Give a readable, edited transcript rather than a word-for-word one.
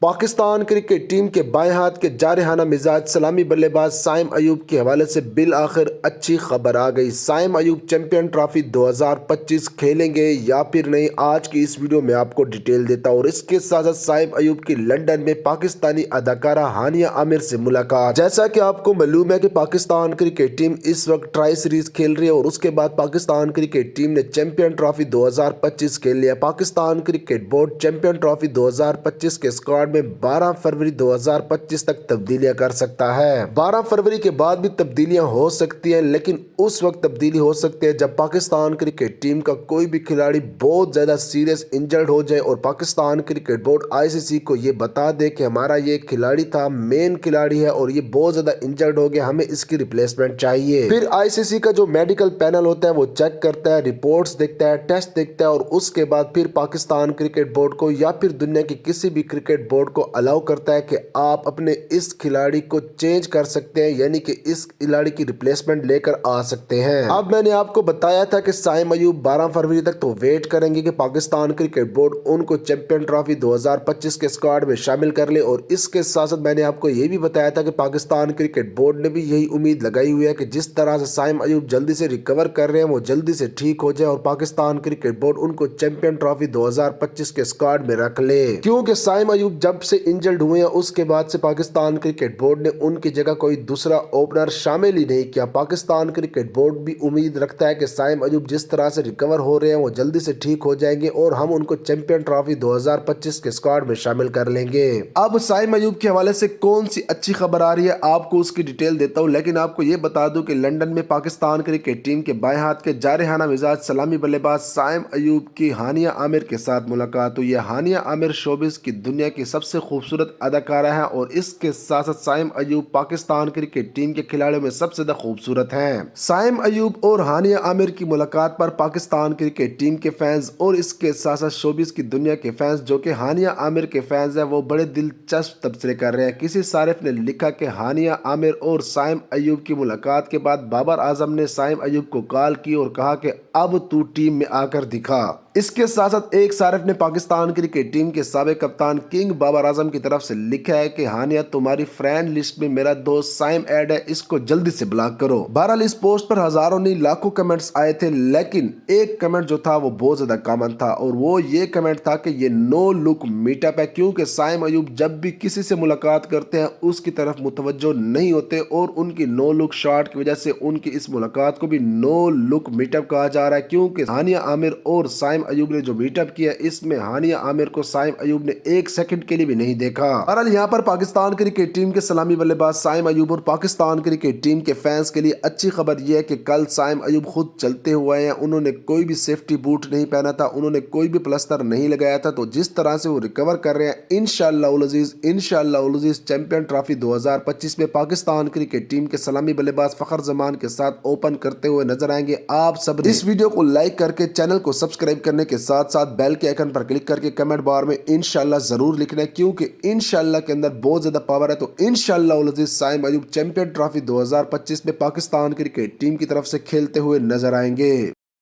Pakistan cricket team کے بائیں ہاتھ کے جارحانہ مزاج سلامی بلے باز سائم ایوب کے حوالے سے بالآخر اچھی خبر آ گئی۔ سائم ایوب چیمپئن ٹرافی 2025 کھیلیں گے یا پھر نہیں، آج کی اس ویڈیو میں آپ کو ڈیٹیل دیتا ہوں۔ اور اس کے ساتھ ساتھ سائم ایوب کی لندن میں پاکستانی اداکارہ ہانیہ عامر سے ملاقات۔ جیسا کہ آپ کو معلوم ہے کہ پاکستان کرکٹ ٹیم اس وقت ٹرائی سیریز کھیل رہی ہے اور اس کے بعد پاکستان کرکٹ ٹیم نے چیمپئن ٹرافی 2025 کھیل لیا۔ Pakistan cricket board champion trophy 2025 کے اسکواڈ میں 12 فروری 2025 تک تبدیلیاں کر سکتا ہے۔ 12 فروری کے بعد بھی تبدیلیاں ہو سکتی ہیں، لیکن اس وقت تبدیلی ہو سکتی ہے جب پاکستان کرکٹ ٹیم کا کوئی بھی کھلاڑی بہت زیادہ سیریس انجرڈ ہو جائے اور پاکستان کرکٹ بورڈ ICC کو یہ بتا دے کہ ہمارا یہ کھلاڑی تھا، مین کھلاڑی ہے اور یہ بہت زیادہ انجرڈ ہو گیا، ہمیں اس کی ریپلیسمنٹ چاہیے۔ پھر ICC کا جو میڈیکل پینل ہوتا ہے وہ چیک کرتا ہے، رپورٹس دیکھتا ہے، ٹیسٹ دیکھتا ہے اور اس کے بعد پھر پاکستان کرکٹ بورڈ کو یا پھر دنیا کی کسی بھی کرکٹ بورڈ کو الاؤ کرتا ہے کہ آپ اپنے اس کھلاڑی کو چینج کر سکتے ہیں، یعنی کہ اس کھلاڑی کی ریپلیسمنٹ لے کر آ سکتے ہیں۔ اب میں نے آپ کو بتایا تھا کہ سائم ایوب 12 فروری تک تو ویٹ کریں گے کہ پاکستان کرکٹ بورڈ ان کو چیمپئن ٹرافی 2025 کے اسکواڈ میں شامل کر لے، اور اس کے ساتھ ساتھ میں نے آپ کو یہ بھی بتایا تھا کہ پاکستان کرکٹ بورڈ نے بھی یہی امید لگائی ہوئی ہے کہ جس طرح سے سائم ایوب جلدی سے ریکور کر رہے ہیں وہ جلدی سے ٹھیک ہو جائے اور پاکستان کرکٹ بورڈ ان کو چیمپئن ٹرافی 2025 کے اسکواڈ میں رکھ لے، کیونکہ سائم ایوب جب سے انجرڈ ہوئے ہیں اس کے بعد سے پاکستان کرکٹ بورڈ نے ان کی جگہ کوئی دوسرا اوپنر شامل ہی نہیں کیا۔ پاکستان کرکٹ بورڈ بھی امید رکھتا ہے کہ سائم ایوب جس طرح سے ریکور ہو رہے ہیں وہ جلدی سے ٹھیک ہو جائیں گے اور ہم ان کو چیمپئن ٹرافی 2025 کے اسکواڈ میں شامل کر لیں گے۔ اب سائم ایوب کے حوالے سے کون سی اچھی خبر آ رہی ہے آپ کو اس کی ڈیٹیل دیتا ہوں، لیکن آپ کو یہ بتا دوں کہ لندن میں پاکستان کرکٹ ٹیم کے بائیں ہاتھ کے جارحانہ مزاج سلامی بلے باز سائم ایوب کی ہانیہ عامر کے ساتھ ملاقات ہوئی ہے۔ ہانیہ عامر شوبز کی دنیا کی سب سے خوبصورت اداکارہ ہے اور اس کے ساتھ ساتھ سائم ایوب پاکستان کرکٹ ٹیم کے کھلاڑیوں میں سب سے زیادہ خوبصورت ہیں۔ سائم ایوب اور ہانیہ عامر کی ملاقات پر پاکستان کرکٹ ٹیم کے فینز اور اس کے ساتھ ساتھ شوبز کی دنیا کے فینز جو کہ ہانیہ عامر کے فینز ہیں وہ بڑے دلچسپ تبصرے کر رہے ہیں۔ کسی صارف نے لکھا کہ ہانیہ عامر اور سائم ایوب کی ملاقات کے بعد بابر اعظم نے سائم ایوب کو کال کی اور کہا کہ اب تو ٹیم میں آ کر دکھا۔ اس کے ساتھ ساتھ ایک صارف نے پاکستان کرکٹ ٹیم کے سابق کپتان کنگ بابر اعظم کی طرف سے لکھا ہے کہ ہانیہ تمہاری فرینڈ لسٹ میں میرا دوست سائم ایڈ ہے، اس کو جلدی سے بلاک کرو۔ بہرحال اس پوسٹ پر ہزاروں نہیں لاکھوں کمنٹس آئے تھے، لیکن ایک کمنٹ جو تھا وہ بہت زیادہ کامن تھا اور وہ یہ کمنٹ تھا کہ یہ نو لک میٹ اپ ہے، کیونکہ سائم ایوب جب بھی کسی سے ملاقات کرتے ہیں اس کی طرف متوجہ نہیں ہوتے اور ان کی نو لک شاٹ کی وجہ سے ان کی اس ملاقات کو بھی نو لک میٹ اپ کہا جا رہا ہے، کیونکہ ہانیہ عامر اور سائم ایوب نے جو میٹ اپ کیا اس میں ہانیہ عامر کو سائم ایوب نے ایک سیکنڈ کے لیے بھی نہیں دیکھا۔ بہرحال یہاں پر پاکستان کرکٹ ٹیم کے سلامی بلے باز سائم ایوب اور پاکستان کرکٹ ٹیم کے فینس کے لیے اچھی خبر یہ ہے کہ کل سائم ایوب خود چلتے ہوئے ہیں، انہوں نے کوئی بھی سیفٹی بوٹ نہیں پہنا تھا، انہوں نے کوئی بھی پلستر نہیں لگایا تھا، تو جس طرح سے وہ ریکور کر رہے ہیں انشاءاللہ العزیز چیمپئن ٹرافی 2025 میں پاکستان کرکٹ ٹیم کے سلامی بلے باز فخر زمان کے ساتھ اوپن کرتے ہوئے نظر آئیں گے۔ آپ سب اس ویڈیو کو لائک کر کے چینل کو سبسکرائب کرنے کے ساتھ ساتھ بیل کے آئیکن پر کلک کر کے کمنٹ بار میں انشاءاللہ ضرور لکھنا ہے، کیونکہ انشاءاللہ کے اندر بہت زیادہ پاور ہے۔ تو انشاءاللہ العزیز سائم ایوب چیمپئن ٹرافی 2025 میں پاکستان کرکٹ ٹیم کی طرف سے کھیلتے ہوئے نظر آئیں گے۔